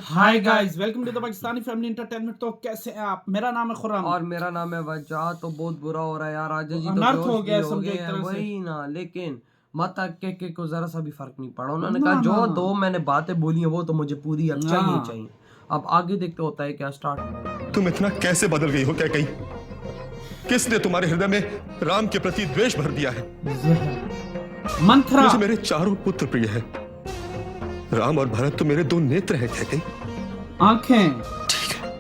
Hi guys, welcome to the Pakistani family entertainment. तो कैसे हैं आप? मेरा नाम है खुर्रम और मेरा नाम है वजह। तो बहुत बुरा हो रहा है यार, राजा जी तो अनर्थ बेहोश हो गया भी हो समझो गए एक हैं, तरह से। वही ना। लेकिन माता के को जरा सा भी फर्क नहीं पड़ा। उन्होंने ना कहा ना जो ना दो मैंने बातें बोली हैं वो तो मुझे पूरी अब चाहिए हाँ। चाहिए। अब आगे देखते होता है क्या स्टार्ट। तुम इतना कैसे बदल गई हो कैकई? किसने तुम्हारे हृदय में राम के प्रति द्वेष भर दिया है? मंथरा मुझे मेरे चारों पुत्र प्रिय हैं। राम और भरत तो मेरे दो नेत्र हैं कैकई। आंखें। ठीक है,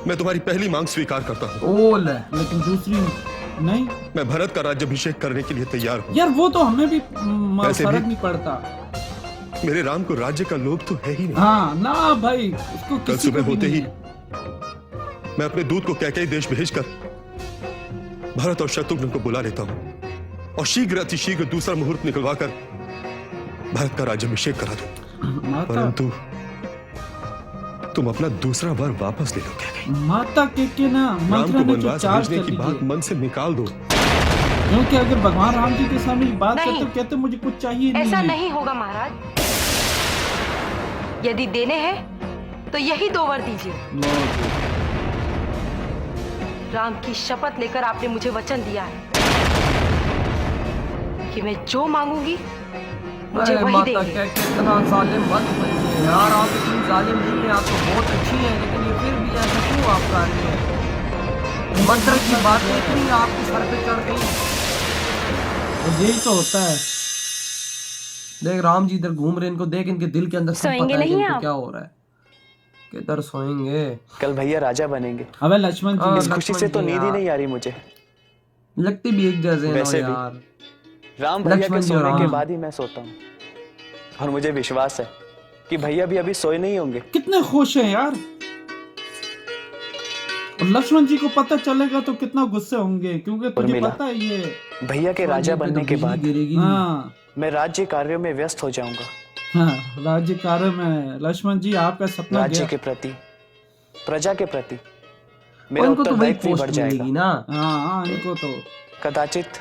मैं तुम्हारी पहली मांग स्वीकार करता हूँ। ओल लेकिन दूसरी नहीं मैं भरत का राज्याभिषेक करने के लिए तैयार हूँ। यार, वो तो हमें भी वैसे फर्क भी- नहीं पड़ता। मेरे राम को राज्य का लोभ तो है ही नहीं। हाँ ना भाई, उसको कल किसी सुबह को भी होते नहीं ही है। मैं अपने दूत को कैकई देश भेजकर भरत और शत्रुघ्न को बुला लेता हूँ और शीघ्र अतिशीघ्र दूसरा मुहूर्त निकलवा कर भरत का राज्याभिषेक करा दूं। माता परंतु तुम अपना दूसरा वर वापस ले लो कैकई। माता के ना राम मंथरा को ने जो वनवास चार्ज भेजने कर की बात दी मन से निकाल दो। क्योंकि अगर भगवान राम जी के सामने ये बात नहीं। करते कहते मुझे कुछ चाहिए नहीं ऐसा है। नहीं होगा महाराज। यदि देने हैं तो यही दो वर दीजिए। राम की शपथ लेकर आपने मुझे वचन दिया है कि मैं जो मांगूंगी मुझे अरे वही माता देंगे। क्या कितना जालिम मत बनिए यार। आप इतनी जालिम नहीं है, आप तो बहुत अच्छी है, लेकिन ये फिर भी ऐसा क्यों आप कर रही हैं? मंत्र की बात इतनी आपके सर पे चढ़ गई। और यही तो होता है। देख राम जी इधर घूम रहे हैं, इनको देख, इनके दिल के अंदर सब सोएंगे पता है कि नहीं इनको आप? क्या हो रहा है। किधर सोएंगे? कल भैया राजा बनेंगे। अबे लक्ष्मण हाँ, जी, इस खुशी से तो लक्ष्मण जी नींद ही यार। नहीं आ रही मुझे। लगते भी एक जैसे हैं वैसे ना भी। यार। राम भैया लक्ष्मण के जी सोने और के राम। बाद ही मैं सोता हूँ और मुझे विश्वास है कि भैया भी अभी सोए नहीं होंगे। कितने खुश हैं यार। और लक्ष्मण जी को पता चलेगा तो कितना गुस्से होंगे, क्योंकि तुझे उर्मिला। पता है ये। भैया के राजा पे तो बनने के बिजली बाद गिरेगी। हाँ मैं राज्य कार्यों में व्यस्त हो जाऊंगा। हाँ, राज्य कार्य में लक्ष्मण जी आपका सपना राज्य गया। के प्रति, प्रजा के प्रति और मेरा इनको तो वही उत्तरदायित्व भी बढ़ पोस्ट मिलेगी जाएगा। ना। हाँ इनको तो कदाचित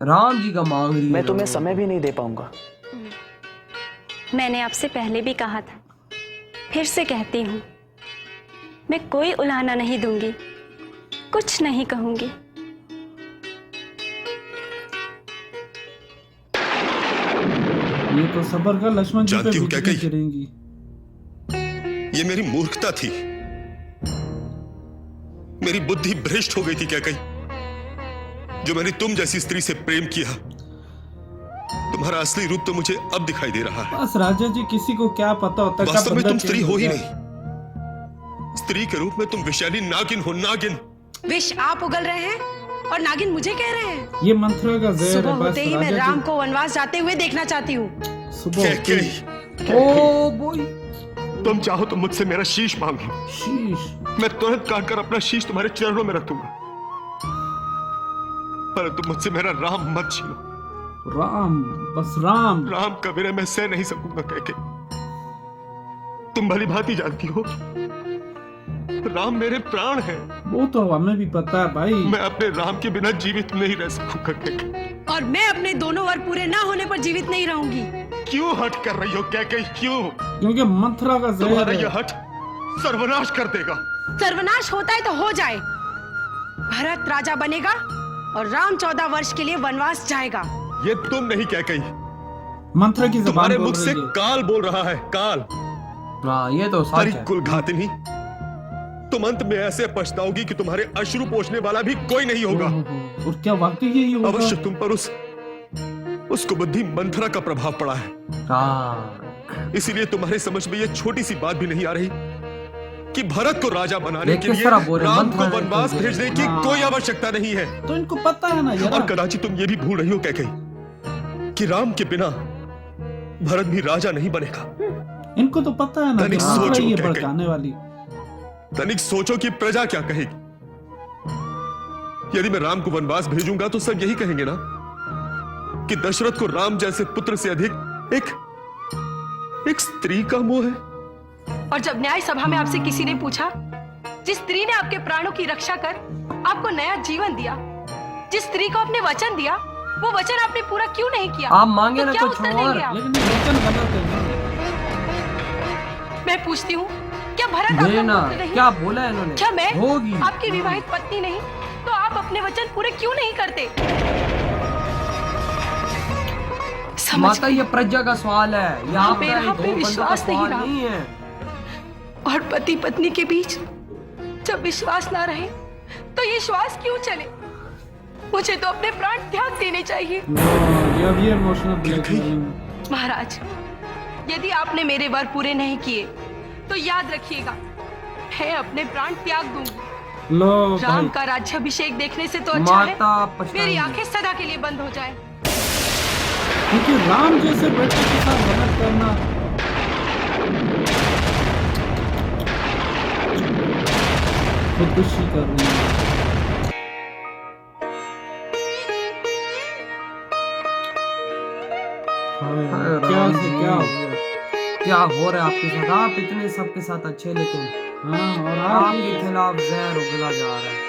राम जी का मांग रही है मैं तुम्हें लोगों समय भी नहीं दे पाऊंगा। मैंने आपसे पहले भी कहा था, फिर से कहती हूँ, मैं कोई उलाहना नहीं दूंगी, कुछ नहीं कहूंगी। ये तो सबर का लक्ष्मण जी पे जानती हो क्या बिजली कही? गिरेंगी। ये मेरी मूर्खता थी। मेरी बुद्धि भ्रष्ट हो गई थी कैकई, जो मैंने तुम जैसी स्त्री से प्रेम किया। तुम्हारा असली रूप तो मुझे अब दिखाई दे रहा है। बस राजा जी, किसी को क्या पता होता है कब वास्तव में बंदा तुम स्त्री चेंज हो ही जाए। नहीं। स्त्री के रूप में तुम विषैली नागिन हो, नागिन। विष आप उगल रहे हैं और नागिन मुझे कह रहे हैं। ये मंत्र का जहर सुबह है। बस होते ही मैं राजा राम जी को वनवास जाते हुए देखना चाहती हूँ। सुबह होते ही कैकई, ओ बोई। तुम चाहो तो मुझसे मेरा शीश मांग लो। शीश। मैं तुरंत काटकर अपना शीश तुम्हारे चरणों में रख दूंगा, परंतु मुझसे मेरा राम मत छीनो। राम, बस राम। राम का विरह मैं सह नहीं सकूंगा कैकई। तुम भली भांति जानती हो, राम मेरे प्राण है। वो तो हमें भी पता है भाई। मैं अपने राम के बिना जीवित नहीं रह सकूंगा कैकई। और मैं अपने दोनों वर पूरे ना होने पर जीवित नहीं रहूंगी। क्यों हट कर रही हो कैकई? क्यों? क्योंकि मंत्रा का जहर तुम्हारा है। यह हट सर्वनाश कर देगा। सर्वनाश होता है तो हो जाए। भरत राजा बनेगा और राम 14 वर्ष के लिए वनवास जाएगा। ये तुम नहीं कैकई, मंत्र की जबान तुम्हारे बोल मुख से रही है। काल बोल रहा है। काल। हाँ ये तो सच हरी है। कुल घातनी, तुम अंत में ऐसे पछताओगी कि तुम्हारे अश्रु पोंछने वाला भी कोई नहीं होगा। ओहो, और क्या वाकई यही होगा? अवश्य तुम पर उसको बुद्धि मंथरा का प्रभाव पड़ा है। हाँ इसीलिए तुम्हारे समझ में यह छोटी सी बात भी नहीं आ रही कि भरत को राजा बनाने देख के किस लिए तरह बोल रहे हैं, राम मंथरा को ने वनवास तो भेजने की हाँ। कोई आवश्यकता नहीं है। तो इनको पता है ना यार। और कदाचित तुम ये भी भूल रही हो कैकई कि राम के बिना भरत भी राजा नहीं बनेगा। इनको तो पता है ना कि तनिक मंथरा सोचो ही है क्या कही। भड़काने वाली। तनिक सोचो कि प्रजा क्या कहेगी। यदि मैं राम को वनवास भेजूंगा तो सब यही कहेंगे ना कि दशरथ को राम जैसे पुत्र से अधिक एक स्त्री का मोह है। और जब न्याय सभा में आपसे किसी ने पूछा, जिस स्त्री ने आपके प्राणों की रक्षा कर आपको नया जीवन दिया, जिस स्त्री को आपने वचन दिया, वो वचन आपने पूरा क्यों नहीं किया? आप मांगे ना क्या कुछ उत्तर और। देंगे आप? लेकिन ये वचन गलत है। मैं पूछती हूँ, क्या भरत आपका देना पुत्र नहीं? क्या बोला है इन्होंने? क्या मैं होगी। आपकी विवाहित पत्नी नहीं? तो आप अपने वचन पूरे क्यों नहीं करते? समझ माता ये प्रज्ञा का सवाल है, ये हाँ, आपका मेरा दो आप पे बंदों का विश्वास नहीं सवाल रहा। नहीं है। और पति पत्नी के बीच जब विश्वास ना रहे तो ये श्वास क्यों चले? मुझे तो अपने प्राण त्याग देने चाहिए। ये अब ये इमोशनल ब्लैकमेलिंग। महाराज, यदि आपने मेरे वर पूरे नहीं किए तो याद रखिएगा, मैं अपने प्राण त्याग दूंगी। लो राम भाई, का राज्याभिषेक देखने से तो अच्छा है माता पछताएंगी। मेरी आंखें सदा के लिए बंद हो जाएं। क्योंकि राम जैसे बेटे के साथ गलत करना खुदकुशी कर रही है। हाय, क्या से क्या हो गया? क्या हो रहा है आपके साथ? आप इतने सबके साथ अच्छे, लेकिन हाँ, और राम आप के खिलाफ जहर उगला जा रहा है।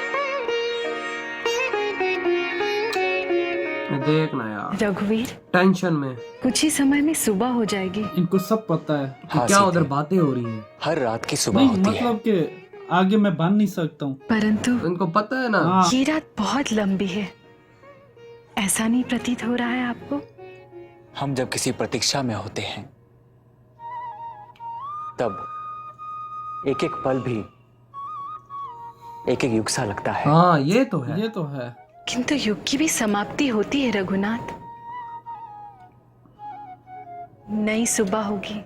देखना यार, रघुवीर, टेंशन में कुछ ही समय में सुबह हो जाएगी। इनको सब पता है। हाँ, क्या सीते, उधर बातें हो रही हैं? हर रात की सुबह नहीं होती है। मतलब कि आगे मैं बन नहीं सकता हूँ। परंतु इनको पता है ना। हाँ, ये रात बहुत लंबी है, ऐसा नहीं प्रतीत हो रहा है आपको? हम जब किसी प्रतीक्षा में होते हैं तब एक एक पल भी एक एक युग सा लगता है। हाँ ये तो है। ये तो है। किंतु युग की भी समाप्ति होती है रघुनाथ। नई सुबह होगी,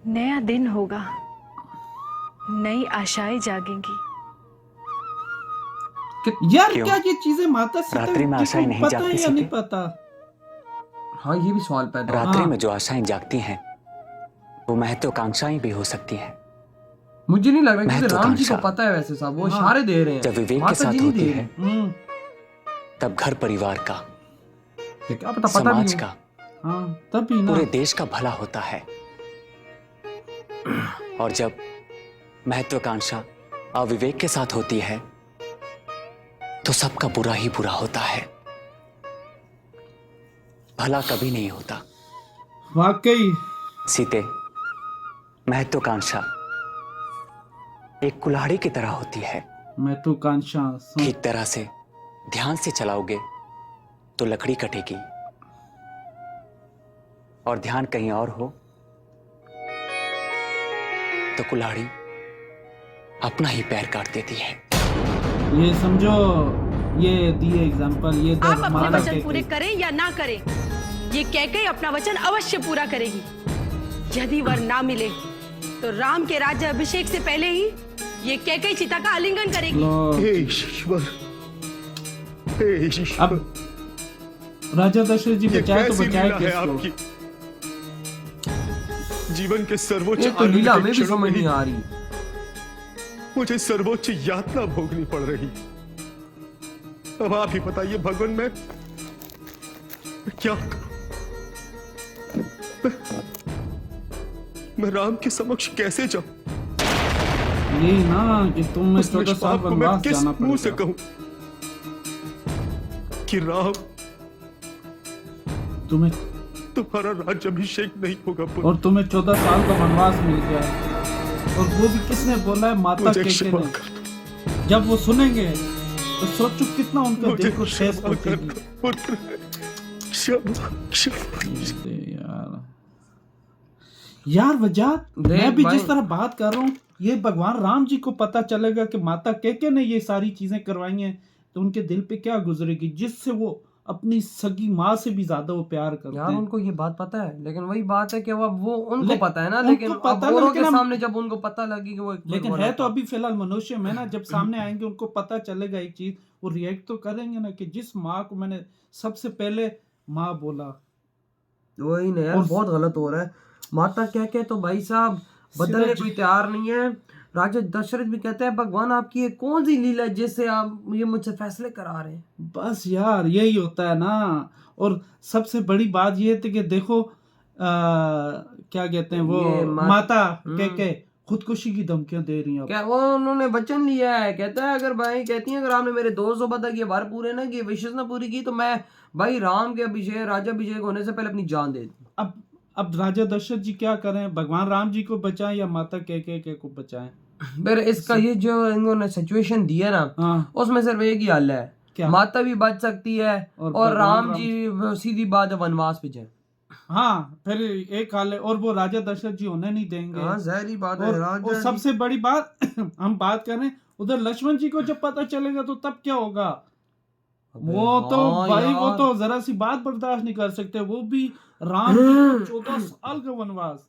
नया दिन होगा, नई आशाएं जागेंगी। यार क्यों? क्या ये चीजें माता सीता रात्रि में जी आशाएं को नहीं पता है जागती या नहीं सीते? पता? हाँ ये भी सवाल पैदा होता है। रात्रि हाँ। में जो आशाएं जागती हैं वो महत्वाकांक्षाएं भी हो सकती हैं। मुझे नहीं लग रहा क्योंकि राम जी को महत्वाकांक्षा। पता है वैसे साहब, वो हाँ। इशारे दे रहे हैं। जब विवेक के माता साथ जी नहीं होती दे है रही। तब घर परिवार का, क्या पता समाज भी हो। का, हाँ तभी ना। पूरे देश का भला होता है। और जब महत्वाकांक्षा अविवेक के साथ होती है तो सबका बुरा ही बुरा होता है, भला कभी नहीं होता। वाकई सीते, महत्वाकांक्षा एक कुल्हाड़ी की तरह होती है। मैं तो कांक्षा ठीक तरह से ध्यान से चलाओगे तो लकड़ी कटेगी, और ध्यान कहीं और हो तो कुल्हाड़ी अपना ही पैर काट देती है। ये समझो, ये दिए एग्जांपल, ये आप अपने माता वचन के पूरे करें या ना करें, ये कहकर अपना वचन अवश्य पूरा करेगी। यदि वर ना मिले तो राम के राज्य अभिषेक से पहले ही ये कहकर चिता का आलिंगन करेगी। लो, हे ईश्वर, हे ईश्वर, अब राजा दशरथ जी ये बचाए तो कैसी बचाए लीला है किसको? आपकी? जीवन के सर्वोच्च ये तो आनंद लीला के में भी क्षणों समझ में नहीं ही आ रही। मुझे सर्वोच्च यातना भोगनी पड़ रही। अब आप ही बताइए भगवान, मैं क्या करूं? मैं राम के समक्ष कैसे जाऊं? यही ना कि तुम्हें उस 14 साल निष्पाप को मैं वनवास किस जाना मुंह से पड़ेगा। कहूं कि राम, तुम्हें तुम्हारा राज्याभिषेक नहीं होगा पुत्र। और तुम्हें 14 साल का वनवास मिल गया है। और वो भी किसने बोला है? माता मुझे केके क्षमा ने। कर दो, जब वो सुनेंगे तो सोचो कितना उनका मुझे दिल को ठेस क्षमा कर पहुंचेगी। दो पुत्र, क्षमा क्षमा। यार वजात, देख मैं भी भाई। जिस तरह बात कर रहा हूँ, ये भगवान राम जी को पता चलेगा कि माता केके ने ये सारी चीजें करवाई हैं, तो उनके दिल पे क्या गुजरेगी, जिससे वो अपनी सगी माँ से भी ज्यादा वो प्यार करते यार हैं। उनको ये बात पता है, लेकिन वही बात है कि अब वो उनको ले- पता है ना, उनको लेकिन पता अब है, औरों लेकिन के हम- सामने जब उनको पता लगी कि वो एक लेकिन भगवान है तो था। अभी फिलहाल मनुष्य में ना, जब सामने आएंगे उनको पता चलेगा एक चीज, वो रिएक्ट तो करेंगे ना कि जिस माँ को मैंने सबसे पहले माँ बोला। वही ना यार, और- बहुत गलत हो रहा है। माता कह के तो भाई साहब बदलने सीधा कोई तैयार नहीं है। राजा दशरथ भी कहते हैं भगवान आपकी ये कौन सी लीला है जिससे आप ये मुझसे फैसले करा रहे हैं। बस यार यही होता है ना। और सबसे बड़ी बात ये थी कि देखो क्या कहते हैं वो ये माता के खुदकुशी की धमकियां दे रही हैं। क्या वो उन्होंने वचन लिया है, कहता है अगर भाई कहती है अगर आपने मेरे 200 तक ये वार पूरे ना किए, विशेष ना पूरी की, तो मैं भाई राम के अभिषेक राज्याभिषेक होने से पहले अपनी जान दे दूं। अब अब राजा दशरथ जी क्या करें, भगवान राम जी को बचाएं या माता कैकेयी को बचाएं? फिर इसका ये जो इन्होंने सिचुएशन दी है ना, हाँ उसमें सिर्फ एक ही हल है, क्या? माता भी बच सकती है और और भगवान राम राम जी सीधी बात है वनवास पे जाए। हाँ फिर एक हाल है, और वो राजा दशरथ जी होने नहीं देंगे। हाँ जहरी बात है और राजा सबसे बड़ी बात हम बात करें, उधर लक्ष्मण जी को जब पता चलेगा तो तब क्या होगा? अबे वो तो हाँ भाई वो यार। तो जरा सी बात बर्दाश्त नहीं कर सकते, वो भी राम जी को 14 साल का वनवास।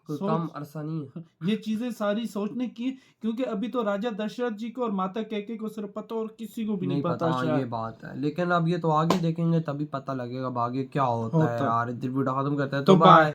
कोई सोच- कम अरसा नहीं है। ये चीजें सारी सोचने की, क्योंकि अभी तो राजा दशरथ जी को और माता कैकेयी को सिर्फ पता, और किसी को भी नहीं पता हाँ, ये शायद। बात है, लेकिन अब ये तो आगे देखेंगे तभी पता लगेगा अब आगे क्या होता है होता है। यार। इधर वीडियो खत्म करते हैं तो तो बाय।